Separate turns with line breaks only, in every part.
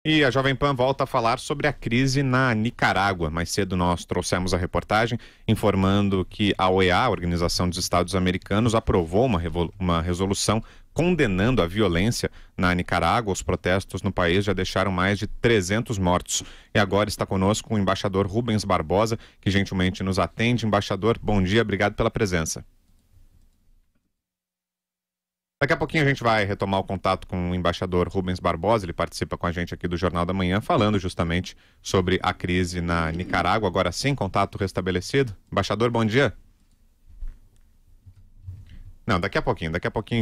E a Jovem Pan volta a falar sobre a crise na Nicarágua. Mais cedo nós trouxemos a reportagem informando que a OEA, a Organização dos Estados Americanos, aprovou uma resolução condenando a violência na Nicarágua. Os protestos no país já deixaram mais de 300 mortos. E agora está conosco o embaixador Rubens Barbosa, que gentilmente nos atende. Embaixador, bom dia, obrigado pela presença. Daqui a pouquinho a gente vai retomar o contato com o embaixador Rubens Barbosa, ele participa com a gente aqui do Jornal da Manhã, falando justamente sobre a crise na Nicarágua. Agora sim, contato restabelecido. Embaixador, bom dia. Não, daqui a pouquinho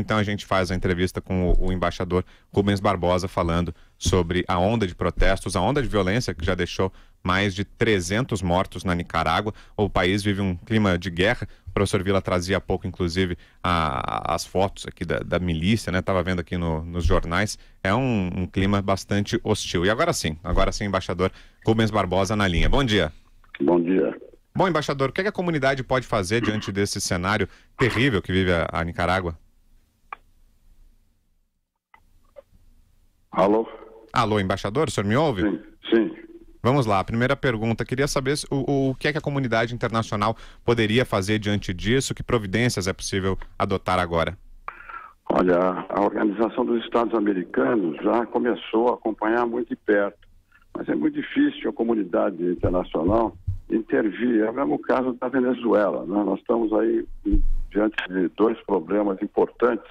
então a gente faz a entrevista com o embaixador Rubens Barbosa falando sobre a onda de protestos, a onda de violência que já deixou mais de 300 mortos na Nicarágua. O país vive um clima de guerra. O professor Vila trazia há pouco, inclusive, as fotos aqui da milícia, né? Estava vendo aqui nos jornais. É um clima bastante hostil. E agora sim, embaixador Rubens Barbosa na linha. Bom dia.
Bom dia.
Bom, embaixador, o que a comunidade pode fazer diante desse cenário terrível que vive a Nicarágua?
Alô?
Alô, embaixador, o senhor me ouve?
Sim.
Vamos lá, a primeira pergunta, queria saber o que a comunidade internacional poderia fazer diante disso, que providências é possível adotar agora?
Olha, a Organização dos Estados Americanos já começou a acompanhar muito de perto, mas é muito difícil a comunidade internacional intervir. É o mesmo caso da Venezuela, né? Nós estamos aí diante de dois problemas importantes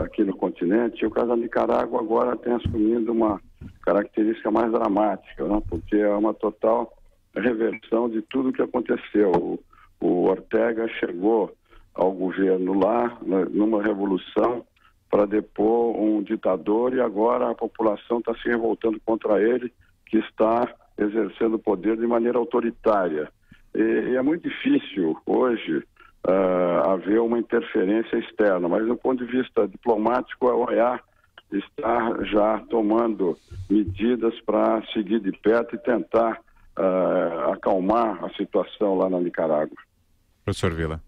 aqui no continente, e o caso da Nicarágua agora tem assumindo uma característica mais dramática, né? Porque é uma total reversão de tudo o que aconteceu. O Ortega chegou ao governo lá, numa revolução, para depor um ditador, e agora a população está se revoltando contra ele, que está exercendo o poder de maneira autoritária. E é muito difícil hoje haver uma interferência externa, mas do ponto de vista diplomático, a OEA está já tomando medidas para seguir de perto e tentar acalmar a situação lá na Nicarágua.
Professor Vila.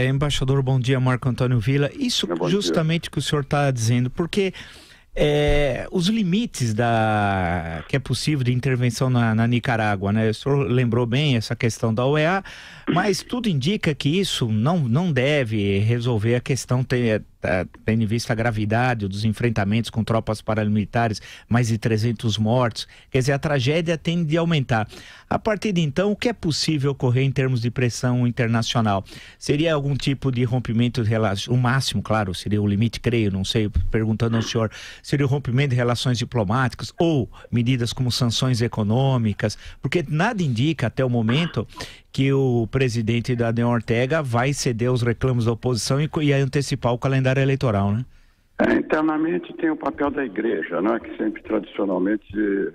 Embaixador, bom dia, Marco Antônio Vila. Isso justamente que o senhor está dizendo, porque os limites que é possível de intervenção na Nicarágua, né? O senhor lembrou bem essa questão da OEA, mas tudo indica que isso não deve resolver a questão, tendo em vista a gravidade dos enfrentamentos com tropas paramilitares, mais de 300 mortos. Quer dizer, a tragédia tende a aumentar. A partir de então, o que é possível ocorrer em termos de pressão internacional? Seria algum tipo de rompimento de relações, o máximo, claro, seria o limite, creio, não sei, perguntando ao senhor, seria o rompimento de relações diplomáticas ou medidas como sanções econômicas? Porque nada indica até o momento que o presidente Daniel Ortega vai ceder aos reclamos da oposição e antecipar o calendário eleitoral, né?
Internamente tem o papel da igreja, né, que sempre tradicionalmente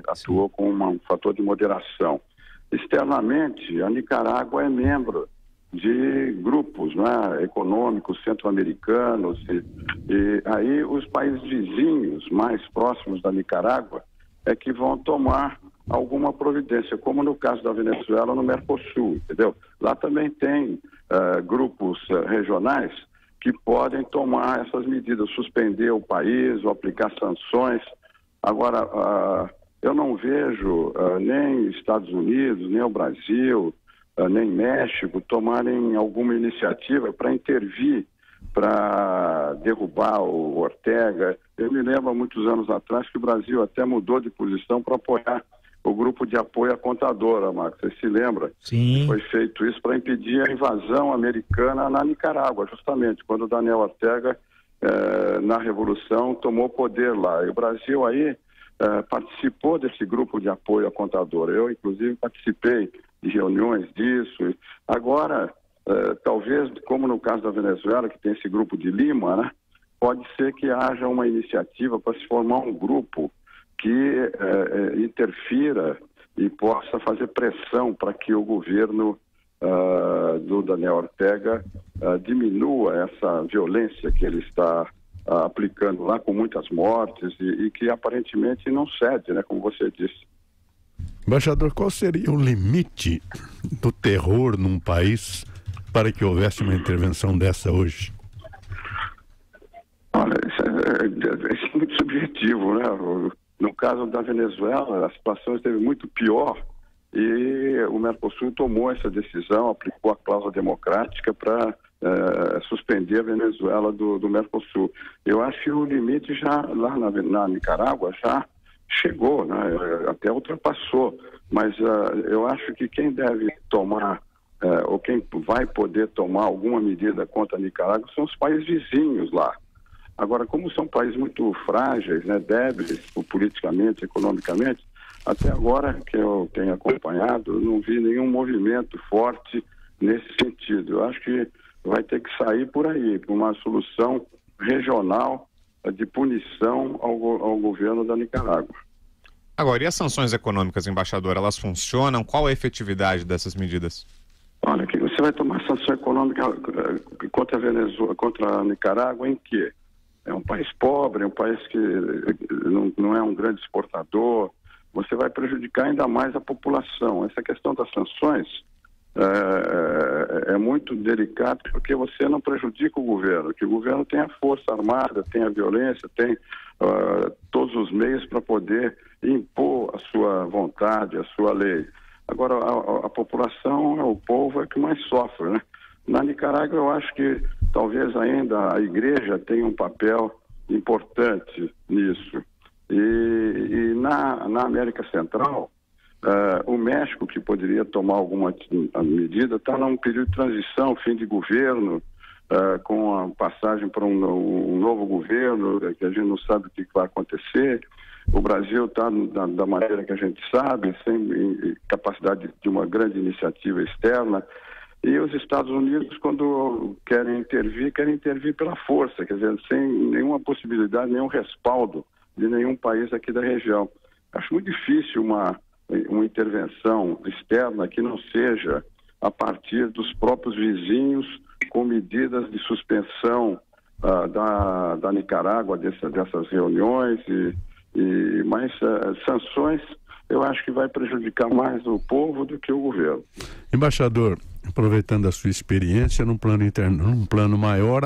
atuou com um fator de moderação. Externamente, a Nicarágua é membro de grupos, né, econômicos centro-americanos, e aí os países vizinhos mais próximos da Nicarágua é que vão tomar alguma providência, como no caso da Venezuela, no Mercosul, entendeu? Lá também tem grupos regionais que podem tomar essas medidas, suspender o país ou aplicar sanções. Agora, eu não vejo nem Estados Unidos, nem o Brasil, nem México tomarem alguma iniciativa para intervir, para derrubar o Ortega. Eu me lembro há muitos anos atrás que o Brasil até mudou de posição para apoiar o grupo de apoio à contadora, Marcos. Você se lembra?
Sim.
Foi feito isso para impedir a invasão americana na Nicarágua, justamente, quando o Daniel Ortega, na Revolução, tomou poder lá. E o Brasil aí participou desse grupo de apoio à contadora. Eu, inclusive, participei de reuniões disso. Agora, talvez, como no caso da Venezuela, que tem esse grupo de Lima, né, pode ser que haja uma iniciativa para se formar um grupo que interfira e possa fazer pressão para que o governo do Daniel Ortega diminua essa violência que ele está aplicando lá, com muitas mortes e que aparentemente não cede, né, como você disse.
Embaixador, qual seria o limite do terror num país para que houvesse uma intervenção dessa hoje?
Olha, isso é muito subjetivo, né? No caso da Venezuela, a situação esteve muito pior e o Mercosul tomou essa decisão, aplicou a cláusula democrática para suspender a Venezuela do Mercosul. Eu acho que o limite já lá na Nicarágua já chegou, né? Até ultrapassou, mas eu acho que quem deve tomar ou quem vai poder tomar alguma medida contra a Nicarágua são os países vizinhos lá. Agora, como são países muito frágeis, né, débeis politicamente, economicamente, até agora que eu tenho acompanhado, eu não vi nenhum movimento forte nesse sentido. Eu acho que vai ter que sair por aí, por uma solução regional de punição ao governo da Nicarágua.
Agora, e as sanções econômicas, embaixador, elas funcionam? Qual a efetividade dessas medidas?
Olha, que você vai tomar sanção econômica contra a Venezuela, contra a Nicarágua em quê? É um país pobre, é um país que não é um grande exportador. Você vai prejudicar ainda mais a população. Essa questão das sanções é muito delicada porque você não prejudica o governo, que o governo tem a força armada, tem a violência, tem todos os meios para poder impor a sua vontade, a sua lei. Agora, a população, o povo é que mais sofre, né? Na Nicarágua, eu acho que talvez ainda a igreja tenha um papel importante nisso. E na América Central, o México, que poderia tomar alguma medida, está num período de transição, fim de governo, com a passagem para um novo governo, que a gente não sabe o que vai acontecer. O Brasil está da maneira que a gente sabe, sem capacidade de uma grande iniciativa externa. E os Estados Unidos, quando querem intervir pela força, quer dizer, sem nenhuma possibilidade, nenhum respaldo de nenhum país aqui da região. Acho muito difícil uma intervenção externa que não seja a partir dos próprios vizinhos, com medidas de suspensão da Nicarágua, dessas reuniões, mas sanções eu acho que vai prejudicar mais o povo do que o governo.
Embaixador, aproveitando a sua experiência num plano interno, num plano maior,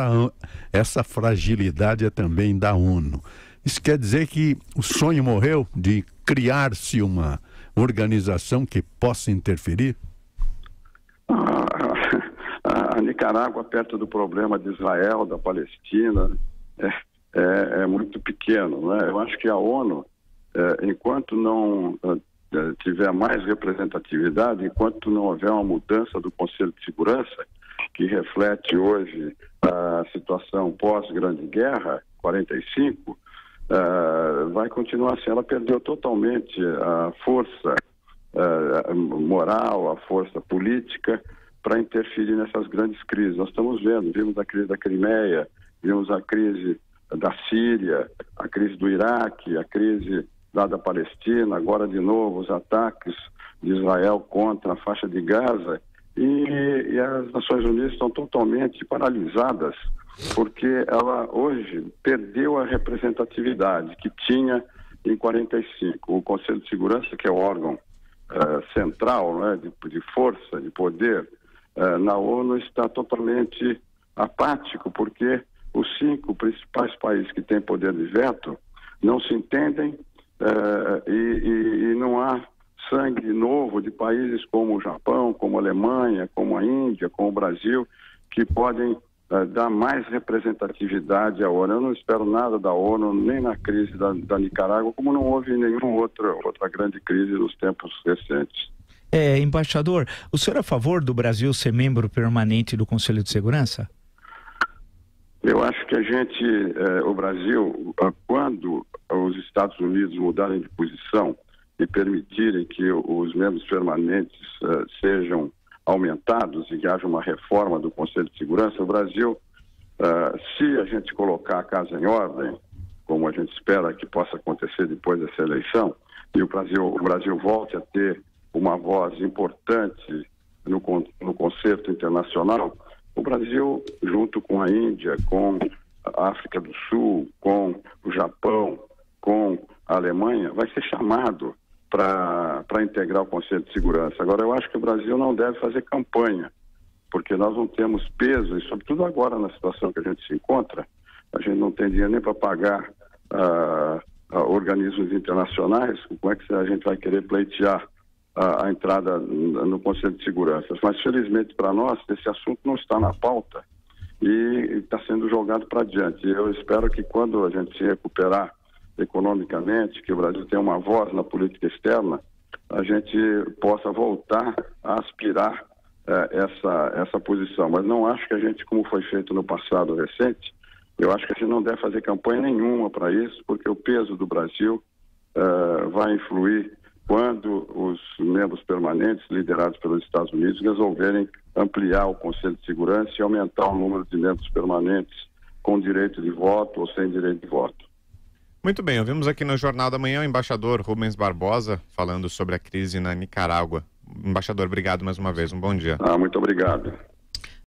essa fragilidade é também da ONU. Isso quer dizer que o sonho morreu de criar-se uma organização que possa interferir?
A Nicarágua, perto do problema de Israel, da Palestina, é muito pequeno, né? Eu acho que a ONU, enquanto não tiver mais representatividade, enquanto não houver uma mudança do Conselho de Segurança, que reflete hoje a situação pós-Grande Guerra, 45, vai continuar assim. Ela perdeu totalmente a força moral, a força política para interferir nessas grandes crises. Nós estamos vimos a crise da Crimeia, vimos a crise da Síria, a crise do Iraque, a crise lá da Palestina, agora de novo os ataques de Israel contra a faixa de Gaza, e as Nações Unidas estão totalmente paralisadas, porque ela hoje perdeu a representatividade que tinha em 45. O Conselho de Segurança, que é o órgão central, né, de força, de poder, na ONU está totalmente apático, porque os 5 principais países que têm poder de veto não se entendem, e não há sangue novo de países como o Japão, como a Alemanha, como a Índia, como o Brasil, que podem dar mais representatividade à ONU. Eu não espero nada da ONU, nem na crise da Nicarágua, como não houve nenhuma outra grande crise nos tempos recentes.
Embaixador, o senhor é a favor do Brasil ser membro permanente do Conselho de Segurança?
Eu acho que o Brasil, quando os Estados Unidos mudarem de posição e permitirem que os membros permanentes sejam aumentados e que haja uma reforma do Conselho de Segurança, o Brasil, se a gente colocar a casa em ordem, como a gente espera que possa acontecer depois dessa eleição, e o Brasil volte a ter uma voz importante no concerto internacional, o Brasil, junto com a Índia, com a África do Sul, com o Japão, com a Alemanha, vai ser chamado para integrar o Conselho de Segurança. Agora, eu acho que o Brasil não deve fazer campanha, porque nós não temos peso, e sobretudo agora na situação que a gente se encontra, a gente não tem dinheiro nem para pagar organismos internacionais, como é que a gente vai querer pleitear a entrada no Conselho de Segurança? Mas, felizmente para nós, esse assunto não está na pauta e está sendo jogado para adiante. Eu espero que quando a gente se recuperar economicamente, que o Brasil tenha uma voz na política externa, a gente possa voltar a aspirar essa posição. Mas não acho que a gente, como foi feito no passado recente, eu acho que a gente não deve fazer campanha nenhuma para isso, porque o peso do Brasil vai influir quando os membros permanentes, liderados pelos Estados Unidos, resolverem ampliar o Conselho de Segurança e aumentar o número de membros permanentes com direito de voto ou sem direito de voto.
Muito bem, ouvimos aqui no Jornal da Manhã o embaixador Rubens Barbosa falando sobre a crise na Nicarágua. Embaixador, obrigado mais uma vez, um bom dia.
Muito obrigado.